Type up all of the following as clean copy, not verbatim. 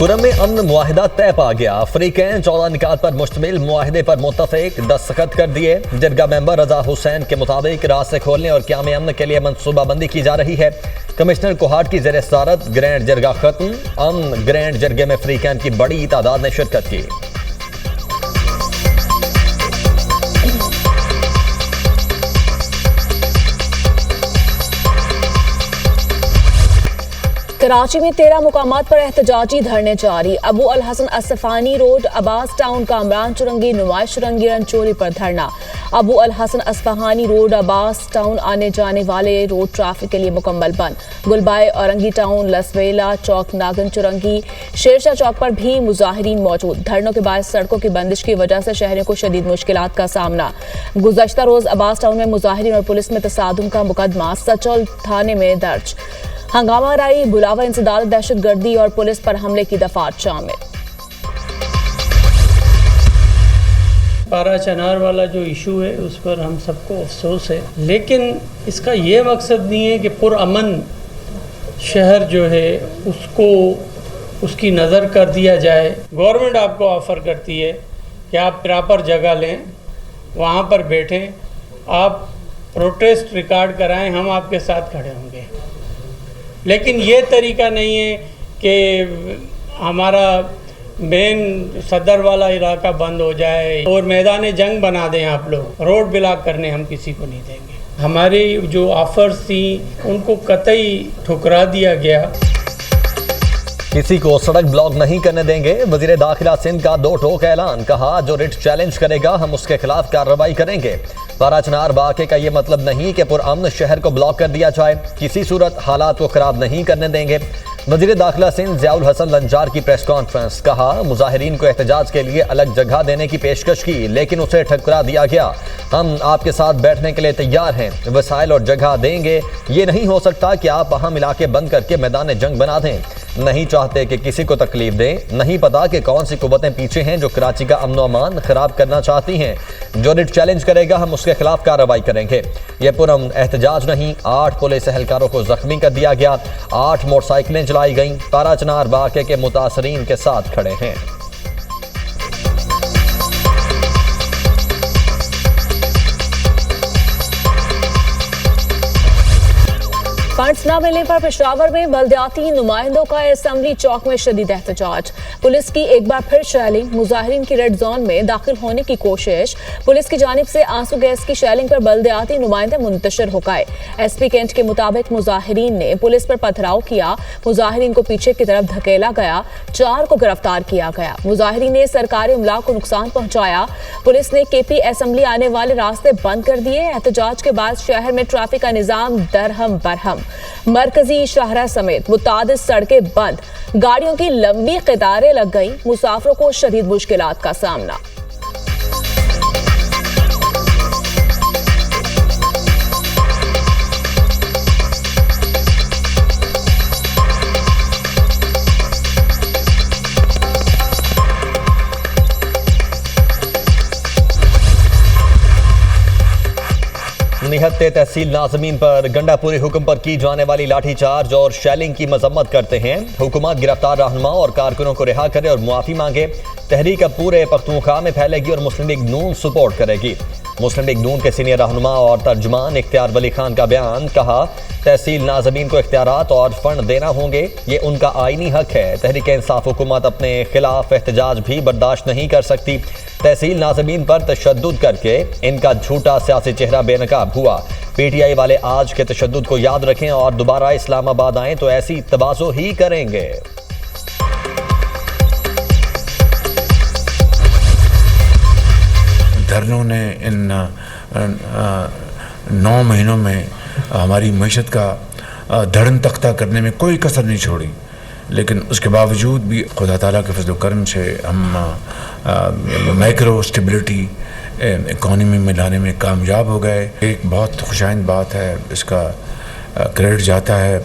पुरम में अमन मुआहिदा तय पा गया। अफ्रीकैन 14 निकात पर मुश्तमिल मुआहिदे पर मुत्तफिक दस्तखत कर दिए। जरगा मेंबर रजा हुसैन के मुताबिक रास्ते खोलने और क़याम अमन के लिए मनसूबाबंदी की जा रही है। कमिश्नर कोहाट की ज़ेर सदारत ग्रैंड जरगा खत्म। अमन ग्रैंड जरगे में अफ्रीकैन की बड़ी तादाद ने शिरकत की। कराची में 13 मुकामात पर एहतजाजी धरने जारी। अबू अल हसन असफानी रोड, अब्बास टाउन, कामरान चुरंगी, नुमाइश चुरंगी, रंचोली पर धरना। अबू अल हसन असफहानी रोड, अब्बास टाउन आने जाने वाले रोड ट्रैफिक के लिए मुकम्मल बंद। गुलबाए, औरंगी टाउन, लसवेला चौक, नागन चुरंगी, शेरशाह चौक पर भी मुजाहिरीन मौजूद। धरनों के बाद सड़कों की बंदिश की वजह से शहरियों को शदीद मुश्किलात का सामना। गुज़श्ता रोज अब्बास टाउन में मुजाहिरीन और पुलिस में तसादुम का मुकदमा सचल थाने में दर्ज। हंगामा राई, बुलावा इंसदाद, दहशतगर्दी और पुलिस पर हमले की दफात शामिल। पारा चनार वाला जो इशू है उस पर हम सबको अफसोस है, लेकिन इसका ये मकसद नहीं है कि पुरअमन शहर जो है उसको उसकी नज़र कर दिया जाए। गवर्नमेंट आपको ऑफ़र करती है कि आप प्रॉपर जगह लें, वहाँ पर बैठें, आप प्रोटेस्ट रिकॉर्ड कराएं, हम आपके साथ खड़े होंगे। लेकिन ये तरीका नहीं है कि हमारा मेन सदर वाला इलाका बंद हो जाए और मैदान जंग बना दें आप लोग। रोड ब्लॉक करने हम किसी को नहीं देंगे। हमारी जो ऑफर्स थी उनको कतई ठुकरा दिया गया। किसी को सड़क ब्लॉक नहीं करने देंगे। वजीर दाखिला सिंध का दो टोक ऐलान। कहा जो रिट चैलेंज करेगा हम उसके खिलाफ कार्रवाई करेंगे। पारा चनार वाक़े का ये मतलब नहीं कि पुरअमन शहर को ब्लॉक कर दिया जाए। किसी सूरत हालात को खराब नहीं करने देंगे। वजीर दाखिला सिंध ज़ियाउल हसन लंजार की प्रेस कॉन्फ्रेंस। कहा मुजाहिरीन को एहतजाज के लिए अलग जगह देने की पेशकश की, लेकिन उसे ठुकरा दिया गया। हम आपके साथ बैठने के लिए तैयार हैं, वसाइल और जगह देंगे। ये नहीं हो सकता कि आप अहम इलाके बंद करके मैदान जंग बना दें। नहीं चाहते कि किसी को तकलीफ दें। नहीं पता कि कौन सी कुव्वतें पीछे हैं जो कराची का अमन अमान खराब करना चाहती हैं। जो रिट चैलेंज करेगा हम उसके खिलाफ कार्रवाई करेंगे। यह पुरम एहतजाज नहीं। 8 पुलिस एहलकारों को जख्मी कर दिया गया। 8 मोटरसाइकिलें चलाई गईं। पारा चनार वाक़े के मुतासरीन के साथ खड़े हैं। फंड्स न मिलने पर पेशावर में बल्दियाती नुमाइंदों का असेंबली चौक में शदीद एहतजाज। पुलिस की एक बार फिर शेलिंग। मुजाहिरीन की रेड जोन में दाखिल होने की कोशिश। पुलिस की जानिब से आंसू गैस की शेलिंग पर बल्दियाती नुमाइंदे मुंतशिर हो गए। एसपी कैंट के मुताबिक मुजाहिरीन ने पुलिस पर पथराव किया। मुजाहिरीन को पीछे की तरफ धकेला गया। 4 को गिरफ्तार किया गया। मुजाहिरीन ने सरकारी अमला को नुकसान पहुंचाया। पुलिस ने केपी असेंबली आने वाले रास्ते बंद कर दिए। एहतजाज के बाद शहर में ट्रैफिक का निजाम दरहम बरहम। मरकजी शाहरा समेत मुतादिद सड़कें बंद। गाड़ियों की लंबी कतारें लग गई। मुसाफिरों को शदीद मुश्किलात का सामना। निहत्ते तहसील नाज़मीन पर गंडापुरी हुक्म पर की जाने वाली लाठीचार्ज और शेलिंग की मजम्मत करते हैं। हुकूमत गिरफ्तार रहनुमा और कारकुनों को रिहा करे और मुआफ़ी मांगे। तहरीक अब पूरे पख्तूनख्वा में फैलेगी और मुस्लिम लीग नून सपोर्ट करेगी। मुस्लिम लीग नून के सीनियर रहनुमा और तर्जुमान इख्तियार वली खान का बयान। कहा तहसील नाज़मीन को इख्तियारात और फंड देना होंगे, ये उनका आईनी हक है। तहरीक इंसाफ हुकूमत अपने खिलाफ एहतजाज भी बर्दाश्त नहीं कर सकती। तहसील नाज़मीन पर तशद्दुद करके इनका झूठा सियासी चेहरा बेनकाब हुआ। पीटीआई वाले आज के तशद्दुद को याद रखें और दोबारा इस्लामाबाद आएँ तो ऐसी तवाज़ो ही करेंगे। धरनों ने इन 9 महीनों में हमारी मईशत का धड़न तख्ता करने में कोई कसर नहीं छोड़ी, लेकिन उसके बावजूद भी खुदा ताला के फजल करम से हम माइक्रो स्टेबिलिटी इकॉनमी में लाने में कामयाब हो गए। एक बहुत खुशाइंद बात है, इसका क्रेडिट जाता है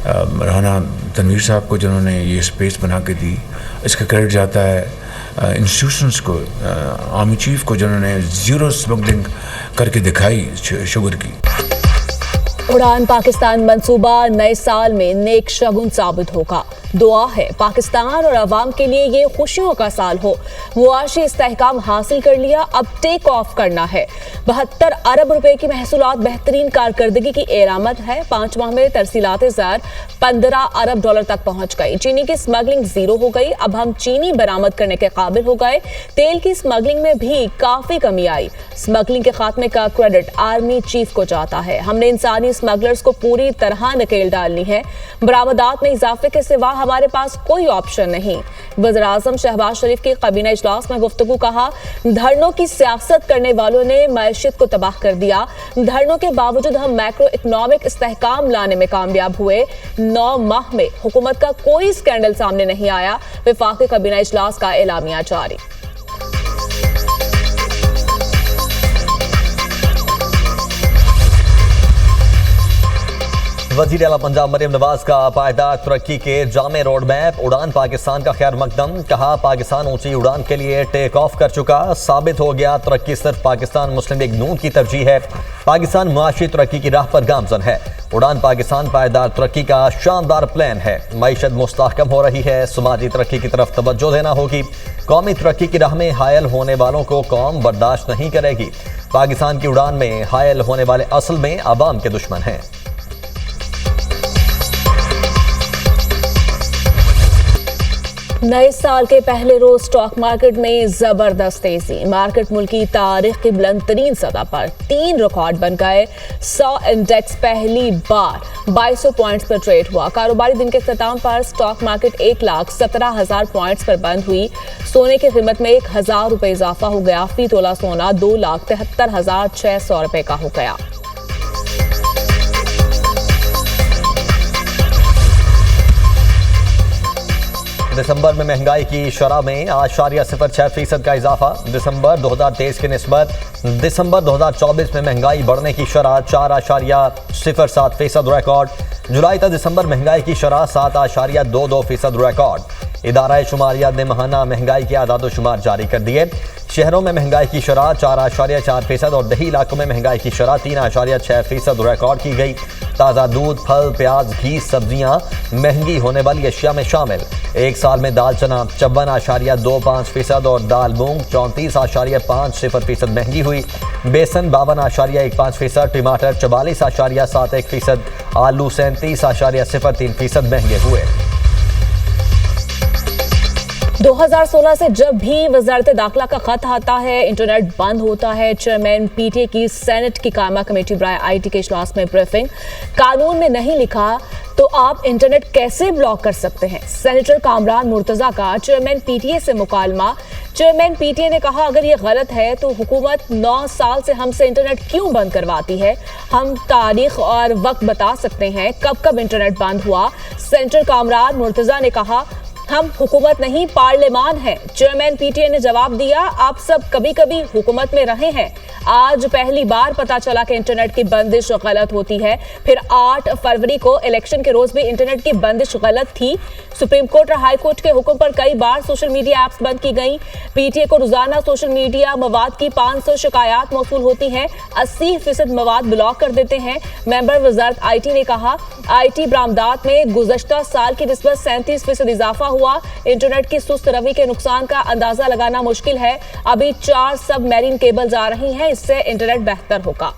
राना तनवीर साहब को जिन्होंने ये स्पेस बना के दी। इसका क्रेडिट जाता है इंस्टीट्यूशंस को, आर्मी चीफ को जिन्होंने ज़ीरो स्मगलिंग करके दिखाई शुगर की। उड़ान पाकिस्तान मंसूबा नए साल में नेक शगुन साबित होगा। दुआ है पाकिस्तान और अवाम के लिए ये खुशियों का साल हो। मुआशी इस्तेहकाम हासिल कर लिया, अब टेक ऑफ करना है। 72 अरब रुपए की महसूलात बेहतरीन कारकर्दगी की एरामत है। 5 माह में तरसीलात ज़र 15 अरब डॉलर तक पहुंच गई। चीनी की स्मगलिंग जीरो हो गई, अब हम चीनी बरामद करने के काबिल हो गए। तेल की स्मगलिंग में भी काफी कमी आई। स्मगलिंग के खात्मे का क्रेडिट आर्मी चीफ को जाता है। हमने इंसानी स्मगलर्स को पूरी तरह नकेल डालनी है। बरामदात में इजाफे के सिवा हमारे पास कोई ऑप्शन नहीं। वज़ीर आज़म शहबाज शरीफ के काबीना इजलास में गुफ्तगू, कहा धरनों की सियासत करने वालों ने मईशत को तबाह कर दिया। धरनों के बावजूद हम मैक्रो इकनॉमिक इस्तेहकाम लाने में कामयाब हुए। 9 माह में हुकूमत का कोई स्कैंडल सामने नहीं आया। वफाकी काबीना इजलास का एलामिया जारी। वज़ीर आला पंजाब मरियम नवाज का पायदार तरक्की के जामे रोड मैप, उड़ान पाकिस्तान का खैर मकदम। कहा पाकिस्तान ऊंची उड़ान के लिए टेक ऑफ कर चुका, साबित हो गया तरक्की सिर्फ पाकिस्तान मुस्लिम लीग नून की तरजीह है। पाकिस्तान मुआशी तरक्की की राह पर गामजन है। उड़ान पाकिस्तान पायदार तरक्की का शानदार प्लान है। मईशत मुस्तहकम हो रही है, समाजी तरक्की की तरफ तवज्जो देना होगी। कौमी तरक्की की राह में हायल होने वालों को कौम बर्दाश्त नहीं करेगी। पाकिस्तान की उड़ान में हायल होने वाले असल में अवाम के दुश्मन हैं। नए साल के पहले रोज स्टॉक मार्केट में जबरदस्त तेजी। मार्केट मुल्क की तारीख की बुलंद तरीन सतह पर 3 रिकॉर्ड बन गए। 100 इंडेक्स पहली बार 2200 पॉइंट्स पर ट्रेड हुआ। कारोबारी दिन के इख्तिताम पर स्टॉक मार्केट 1,17,000 पॉइंट्स पर बंद हुई। सोने की कीमत में 1,000 रुपए इजाफा हो गया। फी तोला सोना 2,73,600 रुपए का हो गया। दिसंबर में महंगाई की शरह में 8.06% का इजाफा। दिसंबर 2023 की निस्बत दिसंबर 2024 में महंगाई बढ़ने की शरह 4.07% रिकॉर्ड। जुलाई तक दिसंबर महंगाई की शरह 7.22% रिकॉर्ड। इदारा शुमारियात ने माहाना महंगाई के आदाद शुमार जारी कर दिए। शहरों में महंगाई की शरह 4.4% और दही इलाकों में महंगाई की शरह 3.6% रिकॉर्ड की गई। ताज़ा दूध, फल, प्याज, घी, सब्जियां महंगी होने वाली अशिया में शामिल। एक साल में दाल चना 54.25% और दाल मूंग 34.50% महंगी हुई। बेसन 52.15%, टमाटर 44.71%, आलू 37.03% महंगे हुए। 2016 से जब भी वजारत दाखिला का खत आता है, इंटरनेट बंद होता है। चेयरमैन पीटीए की सेनेट की कायमा कमेटी बराए आईटी के इजलास में ब्रीफिंग। कानून में नहीं लिखा तो आप इंटरनेट कैसे ब्लॉक कर सकते हैं? सेनेटर कामरान मुर्तजा का चेयरमैन पीटीए से मुकालमा। चेयरमैन पीटीए ने कहा अगर ये गलत है तो हुकूमत 9 साल से हमसे इंटरनेट क्यों बंद करवाती है? हम तारीख और वक्त बता सकते हैं कब कब इंटरनेट बंद हुआ। सेनेटर कामरान मुर्तजा ने कहा हम हुकूमत नहीं पार्लियामान है। चेयरमैन पीटीए ने जवाब दिया आप सब कभी कभी हुकूमत में रहे हैं। आज पहली बार पता चला कि इंटरनेट की बंदिश गलत होती है। फिर 8 फरवरी को इलेक्शन के रोज भी इंटरनेट की बंदिश गलत थी। सुप्रीम कोर्ट और हाई कोर्ट के हुक्म पर कई बार सोशल मीडिया ऐप्स बंद की गई। पीटीए को रोजाना सोशल मीडिया मवाद की 500 शिकायत मौसूल होती हैं। 80% मवाद ब्लॉक कर देते हैं। मेंबर वजारत आईटी ने कहा आईटी बरामदात में गुज़श्ता साल की निस्बत 37% इजाफा हुआ। इंटरनेट की सुस्त रवि के नुकसान का अंदाजा लगाना मुश्किल है। अभी 4 सब मैरीन केबल्स आ रही हैं, इससे इंटरनेट बेहतर होगा।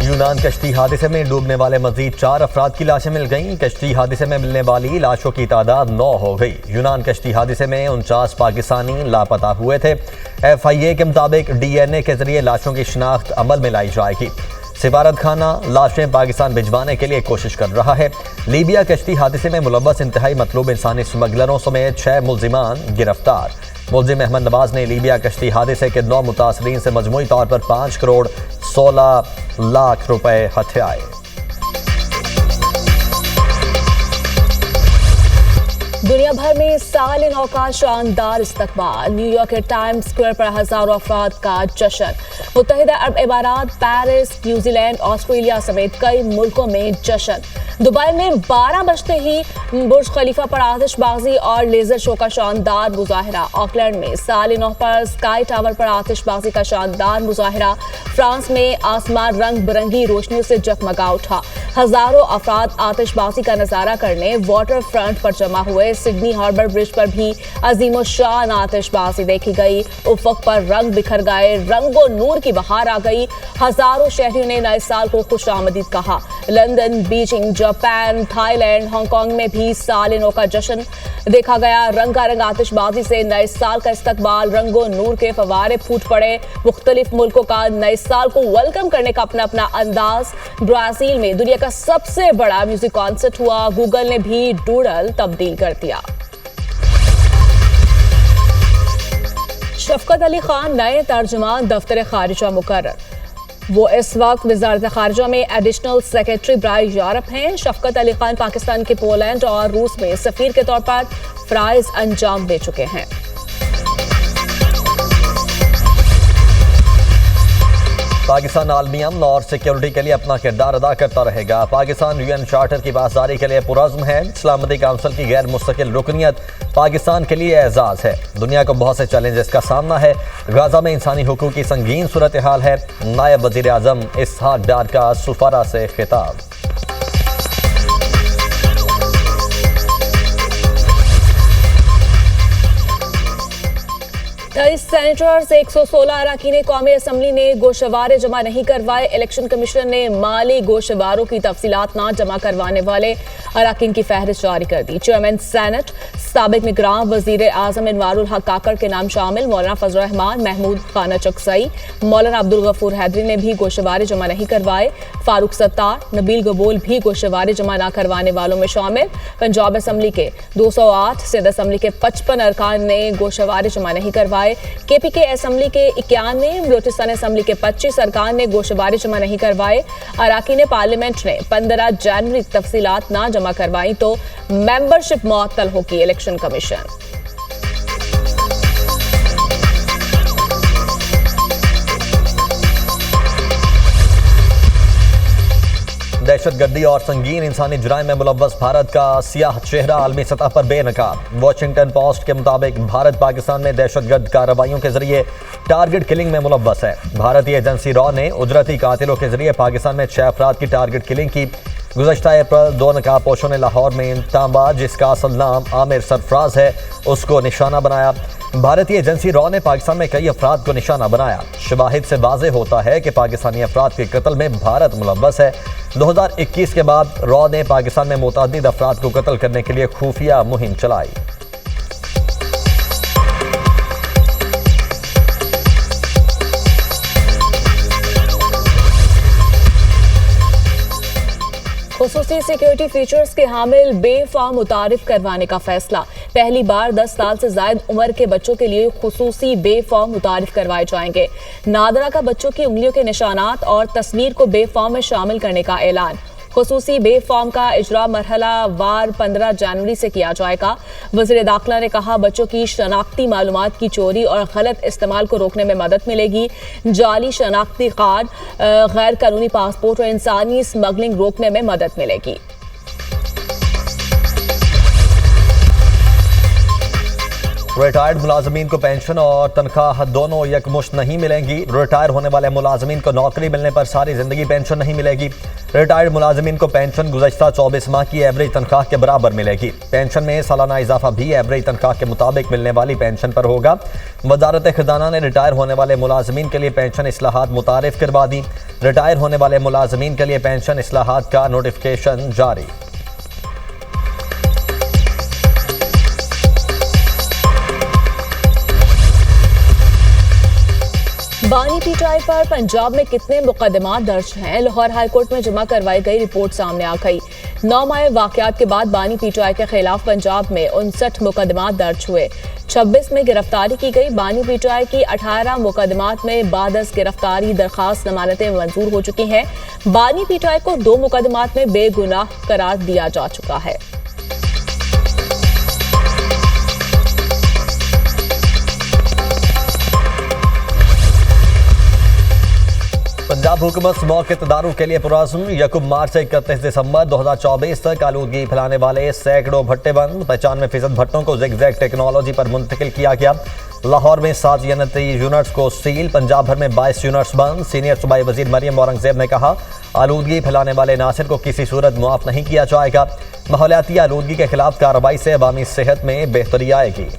यूनान कश्ती हादसे में डूबने वाले मजीद 4 अफराद की लाशें मिल गईं। कश्ती हादसे में मिलने वाली लाशों की तादाद 9 हो गई। यूनान कश्ती हादसे में 49 पाकिस्तानी लापता हुए थे। FIA के मुताबिक DNA के जरिए लाशों की शिनाख्त अमल में लाई जाएगी। सिफारत खाना लाशें पाकिस्तान भिजवाने के लिए कोशिश कर रहा है। लीबिया कश्ती हादसे में मुलव्वस इंतहाई मतलूब इंसानी स्मगलरों समेत 6 मुल्जिमान गिरफ्तार। मुल्जिम अहमद नवाज ने लीबिया कश्ती हादसे के 9 मुतासरीन से मजमूई तौर पर 5 करोड़ 16 लाख रुपए हथियाए। दुनिया भर में साल नौ का शानदार इस्तकबाल। न्यूयॉर्क के टाइम्स स्क्वायर पर हजारों अफराद का जश्न। मुत्तहिदा अरब इमारात, पेरिस, न्यूजीलैंड, ऑस्ट्रेलिया समेत कई मुल्कों में जश्न। दुबई में 12 बजते ही बुर्ज खलीफा पर आतिशबाजी और लेजर शो का शानदार मुजाहिरा। ऑकलैंड में साल नौ पर स्काई टावर पर आतिशबाजी का शानदार मुजाहिरा। फ्रांस में आसमान रंग बिरंगी रोशनियों से जगमगा उठा। हजारों अफराद आतिशबाजी का नजारा करने वाटर फ्रंट पर जमा हुए। सिडनी हार्बर ब्रिज पर भी अजीमो शान आतिशबाजी देखी गई। उफक पर रंग बिखर गए, रंगो नूर की बहार आ गई। हजारों शहरियों ने नए साल को खुशामदीद कहा। London, Beijing, Japan, Thailand, Hong Kong में भी साल नौ का जश्न देखा गया। रंगारंग आतिशबाजी से नए साल का इस्तकबाल, रंगो नूर के फवारे फूट पड़े। मुख्तलिफ मुल्कों का नए साल को वेलकम करने का अपना अपना अंदाज। ब्राजील में दुनिया का सबसे बड़ा म्यूजिक कॉन्सर्ट हुआ। गूगल ने भी डूडल तब्दील कर दिया। शफकत अली खान नए तर्जुमान दफ्तर खारिजा मुकर्रर। वो इस वक्त वजारत खारिजा में एडिशनल सेक्रेटरी बराए यूरोप हैं। शफकत अली खान पाकिस्तान के पोलैंड और रूस में सफीर के तौर पर फराइज अंजाम दे चुके हैं। पाकिस्तान आलमी अमन और सिक्योरिटी के लिए अपना किरदार अदा करता रहेगा। पाकिस्तान यूएन चार्टर की पासदारी के लिए पुरज़्म है। सलामती काउंसिल की गैर मुस्तकिल रुकनियत पाकिस्तान के लिए एजाज़ है। दुनिया को बहुत से चैलेंजेस का सामना है। गाजा में इंसानी हुकूक की संगीन सूरत हाल है। नायब वज़ीर आज़म इसहाक डार का सफारा से खिताब। सेनेटर्स 116 अरकान कौमी असम्बली ने गोशवारे जमा नहीं करवाए। इलेक्शन कमीशन ने माली गोशवारों की तफसीलात ना जमा करवाने वाले अरकान की फहरिस्त जारी कर दी। चेयरमैन सेनेट साबिक निगरान वजीर आजम इनवारुल हक काकड़ के नाम शामिल। मौलाना फजल रहमान, महमूद खाना चकसई, मौलाना अब्दुल गफूर हैदरी ने भी गोशवारे जमा नहीं करवाए। फारूक सत्तार, नबील गबोल भी गोशवारे जमा न करवाने वालों में शामिल। पंजाब असम्बली के 208, सिंध असम्बली के 55 अरकान ने गोशवारे जमा नहीं करवाए। केपीके असम्बली के 91, बलोचिस्तान असम्बली के 25 अरकान ने गोशवारे जमा नहीं करवाए। अरकान पार्लियामेंट ने 15 जनवरी तफसीलात ना जमा करवाई तो मेंबरशिप मुअत्तल होगी इलेक्शन कमीशन। दहशतगर्दी और संगीन इंसानी जुराइम में मुलव्वस भारत का सियाह चेहरा आलमी सतह पर बेनकाब। वॉशिंगटन पोस्ट के मुताबिक भारत पाकिस्तान में दहशतगर्द कार्रवाइयों के जरिए टारगेट किलिंग में मुलव्वस है। भारतीय एजेंसी रॉ ने उजरती कातिलों के जरिए पाकिस्तान में 6 अफराद की टारगेट किलिंग की। गुज़श्ता अप्रैल 2 नकाबपोशों ने लाहौर में तांबा, जिसका असल नाम आमिर सरफराज है, उसको निशाना बनाया। भारतीय एजेंसी रॉ ने पाकिस्तान में कई अफराद को निशाना बनाया। शवाहिद से वाज़ेह होता है कि पाकिस्तानी अफराद के कत्ल में भारत मुलव्वस है। 2021 के बाद रॉ ने पाकिस्तान में मुतअद्दिद अफराद को कत्ल करने के लिए खुफिया मुहिम चलाई। खुसूसी सिक्योरिटी फीचर्स के हामिल बेफाम मुतारिफ करवाने का फैसला। पहली बार 10 साल से जायद उम्र के बच्चों के लिए खुसूसी बेफाम मुतारिफ करवाए जाएंगे। नादरा का बच्चों की उंगलियों के निशानात और तस्वीर को बेफाम में शामिल करने का ऐलान। खुसूसी बेफाम का इजरा मरहला वार 15 जनवरी से किया जाएगा। वज़ीर दाखिला ने कहा, बच्चों की शनाख्ती मालूमात की चोरी और गलत इस्तेमाल को रोकने में मदद मिलेगी। जाली शनाख्ती कार्ड, गैर कानूनी पासपोर्ट और इंसानी स्मगलिंग रोकने में मदद मिलेगी। रिटायर्ड मुलाजमीन को पेंशन और तनख्वाह दोनों यकमुश्त नहीं मिलेंगी। रिटायर होने वाले मुलाजमीन को नौकरी मिलने पर सारी जिंदगी पेंशन नहीं मिलेगी। रिटायर्ड मुलाजमीन को पेंशन गुज़श्ता 24 माह की एवरेज तनख्वाह के बराबर मिलेगी। पेंशन में सालाना इजाफा भी एवरेज तनख्वाह के मुताबिक मिलने वाली पेंशन पर होगा। वजारत खजाना ने रिटायर होने वाले मुलाजमीन के लिए पेंशन इस्लाहात मुतारिफ करवा दी। रिटायर होने वाले मुलाजमीन के लिए पेंशन इस्लाहात का नोटिफिकेशन जारी। बानी पीटीआई पर पंजाब में कितने मुकदमा दर्ज हैं? लाहौर हाईकोर्ट में जमा करवाई गई रिपोर्ट सामने आ गई। 9 माह वाकयात के बाद बानी पीटीआई के खिलाफ पंजाब में 59 मुकदमा दर्ज हुए। 26 में गिरफ्तारी की गई। बानी पीटीआई की 18 मुकदमात में बादस गिरफ्तारी दरखास्त जमानतें मंजूर हो चुकी हैं। बानी पीटीआई को 2 मुकदमात में बेगुनाह करार दिया जा चुका है। पंजाब हुकूमत मौके दारू के लिए पुरज़्म। यकम मार्च से 31 दिसंबर 2024 तक आलूदगी फैलाने वाले सैकड़ों भट्टे बंद। 95% भट्टों को ज़िगज़ैग टेक्नोलॉजी पर मुंतकिल किया गया। लाहौर में 7 यूनिट्स को सील। पंजाब भर में 22 यूनिट्स बंद। सीनियर सूबाई वजीर मरियम औरंगजेब ने कहा, आलूदगी फैलाने वाले नासिर को किसी सूरत मुआफ नहीं किया जाएगा। माहौलियाती आलूदगी के खिलाफ कार्रवाई से अवामी सेहत में बेहतरी आएगी।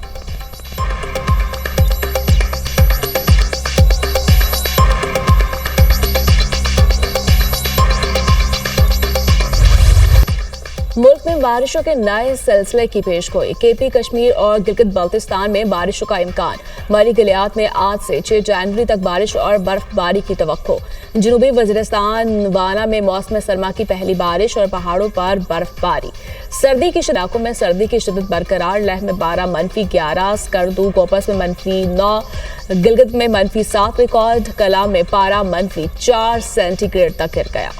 मुल्क में बारिशों के नए सिलसिले की पेशगोई। केपी, कश्मीर और गिलगित बल्तिस्तान में बारिशों का इम्कान। मरी गलियात में आज से 6 जनवरी तक बारिश और बर्फबारी की तवक्को। जनूबी वज़ीरिस्तान वाना में मौसम सरमा की पहली बारिश और पहाड़ों पर बर्फबारी। सर्दी की इलाकों में सर्दी की शिद्दत बरकरार। लेह में 12 -11, स्कर्दू गोपस में -9, गिलगित में -7 रिकॉर्ड। कलाम में पारा -4 सेंटीग्रेड तक गिर गया।